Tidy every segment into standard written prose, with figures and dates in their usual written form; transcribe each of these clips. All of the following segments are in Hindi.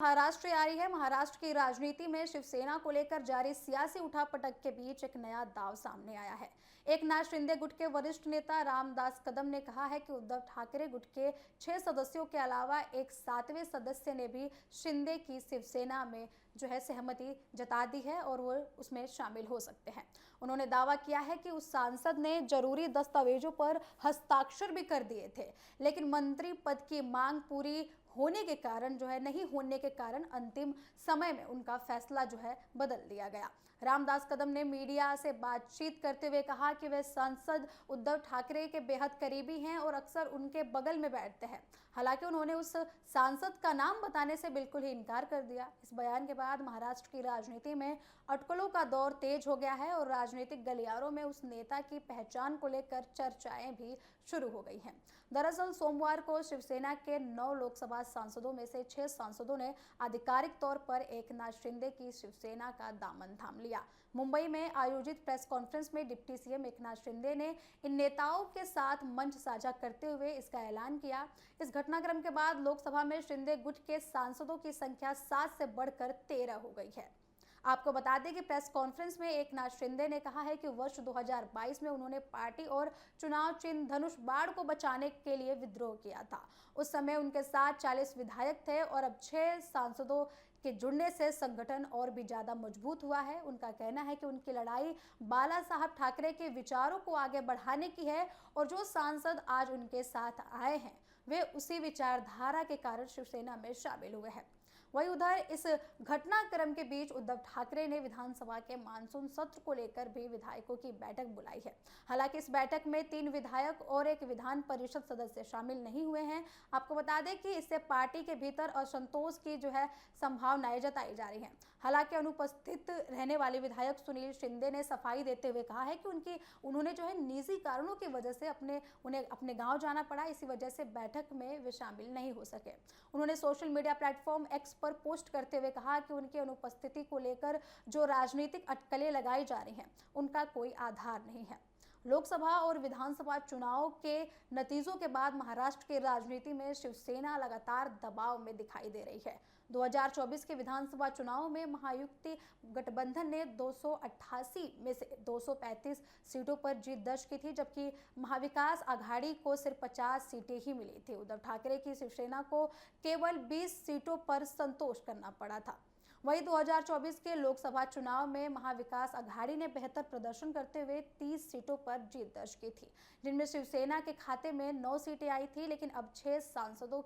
महाराष्ट्र आ रही है। महाराष्ट्र की राजनीति में शिवसेना को लेकर जारी सियासी उठापटक के बीच एक नया दांव सामने आया है। एकनाथ शिंदे गुट के वरिष्ठ नेता रामदास कदम ने कहा है कि उद्धव ठाकरे गुट के 6 सदस्यों के अलावा एक 7वें सदस्य ने भी शिंदे की शिवसेना में सहमति जता दी है और वो उसमें शामिल हो सकते हैं। उन्होंने दावा किया है कि उस सांसद ने जरूरी दस्तावेजों पर हस्ताक्षर भी कर दिए थे, लेकिन मंत्री पद की मांग पूरी होने के कारण नहीं होने के कारण अंतिम समय में उनका फैसला बदल दिया गया। रामदास कदम ने मीडिया से बातचीत करते हुए कहा कि वे सांसद उद्धव ठाकरे के बेहद करीबी हैं और अक्सर उनके बगल में बैठते हैं। हालांकि उन्होंने उस सांसद का नाम बताने से बिल्कुल ही इनकार कर दिया। इस बयान के बाद महाराष्ट्र की राजनीति में अटकलों का दौर तेज हो गया है और राजनीतिक गलियारों में उस नेता की पहचान को लेकर चर्चाएं भी शुरू हो गई हैं। दरअसल सोमवार को शिवसेना के 9 लोकसभा सांसदों में से 6 सांसदों ने आधिकारिक तौर पर एकनाथ शिंदे की शिवसेना का दामन थाम लिया। मुंबई में आयोजित प्रेस कॉन्फ्रेंस में डिप्टी सीएम एकनाथ शिंदे ने इन नेताओं के साथ मंच साझा करते हुए इसका ऐलान किया। इस घटनाक्रम के बाद लोकसभा में शिंदे गुट के सांसदों की संख्या 7 से बढ़कर 13 हो गई है। आपको बता दें कि प्रेस कॉन्फ्रेंस में एकनाथ शिंदे ने कहा है कि वर्ष 2022 में उन्होंने पार्टी और चुनाव चिन्ह धनुष बाण को बचाने के लिए विद्रोह किया था। उस समय उनके साथ 40 विधायक थे और अब 6 सांसदों के जुड़ने से संगठन और भी ज्यादा मजबूत हुआ है। उनका कहना है कि उनकी लड़ाई बाला साहब ठाकरे के विचारों को आगे बढ़ाने की है और जो सांसद आज उनके साथ आए हैं वे उसी विचारधारा के कारण शिवसेना में शामिल हुए हैं। वहीं उधर इस घटनाक्रम के बीच उद्धव ठाकरे ने विधानसभा के मानसून सत्र को लेकर भी विधायकों की बैठक बुलाई है। हालांकि इस बैठक में 3 विधायक और एक विधान परिषद सदस्य शामिल नहीं हुए हैं। आपको बता दें कि इससे पार्टी के भीतर असंतोष की संभावनाएं जताई जा रही हैं। हालांकि अनुपस्थित रहने वाले विधायक सुनील शिंदे ने सफाई देते हुए कहा है कि उन्होंने निजी कारणों की वजह से उन्हें अपने गाँव जाना पड़ा, इसी वजह से बैठक में वे शामिल नहीं हो सके। उन्होंने सोशल मीडिया प्लेटफॉर्म एक्स पर पोस्ट करते हुए कहा कि उनकी अनुपस्थिति को लेकर जो राजनीतिक अटकलें लगाई जा रही हैं उनका कोई आधार नहीं है। लोकसभा और विधानसभा चुनाव के नतीजों के बाद महाराष्ट्र की राजनीति में शिवसेना लगातार दबाव में दिखाई दे रही है। 2024 के विधानसभा चुनाव में महायुति गठबंधन ने 288 में से 235 सीटों पर जीत दर्ज की थी, जबकि महाविकास आघाड़ी को सिर्फ 50 सीटें ही मिली थी। उद्धव ठाकरे की शिवसेना को केवल 20 सीटों पर संतोष करना पड़ा था। वहीं 2024 के लोकसभा चुनाव में महाविकास आघाड़ी ने बेहतर प्रदर्शन करते हुए 30 सीटों पर जीत दर्ज की थी, जिनमें शिवसेना के खाते में 9 सीटें आई थी। लेकिन अब 6 सांसदों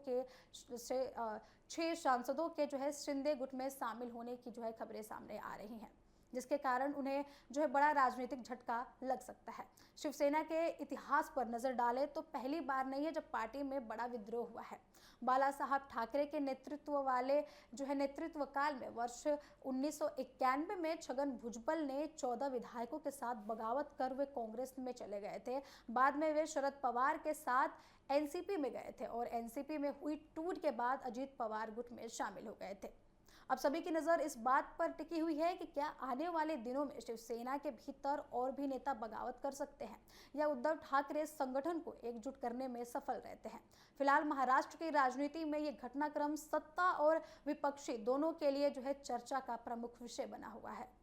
के शिंदे गुट में शामिल होने की खबरें सामने आ रही हैं, जिसके कारण उन्हें बड़ा राजनीतिक झटका लग सकता है। शिवसेना के इतिहास पर नजर डालें तो पहली बार नहीं है जब पार्टी में बड़ा विद्रोह हुआ है। बाला साहब ठाकरे के नेतृत्व वाले नेतृत्व काल में वर्ष 1991 में छगन भुजबल ने 14 विधायकों के साथ बगावत कर वे कांग्रेस में चले गए थे। बाद में वे शरद पवार के साथ एनसीपी में गए थे और एनसीपी में हुई टूट के बाद अजीत पवार गुट में शामिल हो गए थे। अब सभी की नजर इस बात पर टिकी हुई है कि क्या आने वाले दिनों में शिवसेना के भीतर और भी नेता बगावत कर सकते हैं या उद्धव ठाकरे संगठन को एकजुट करने में सफल रहते हैं। फिलहाल महाराष्ट्र की राजनीति में ये घटनाक्रम सत्ता और विपक्षी दोनों के लिए चर्चा का प्रमुख विषय बना हुआ है।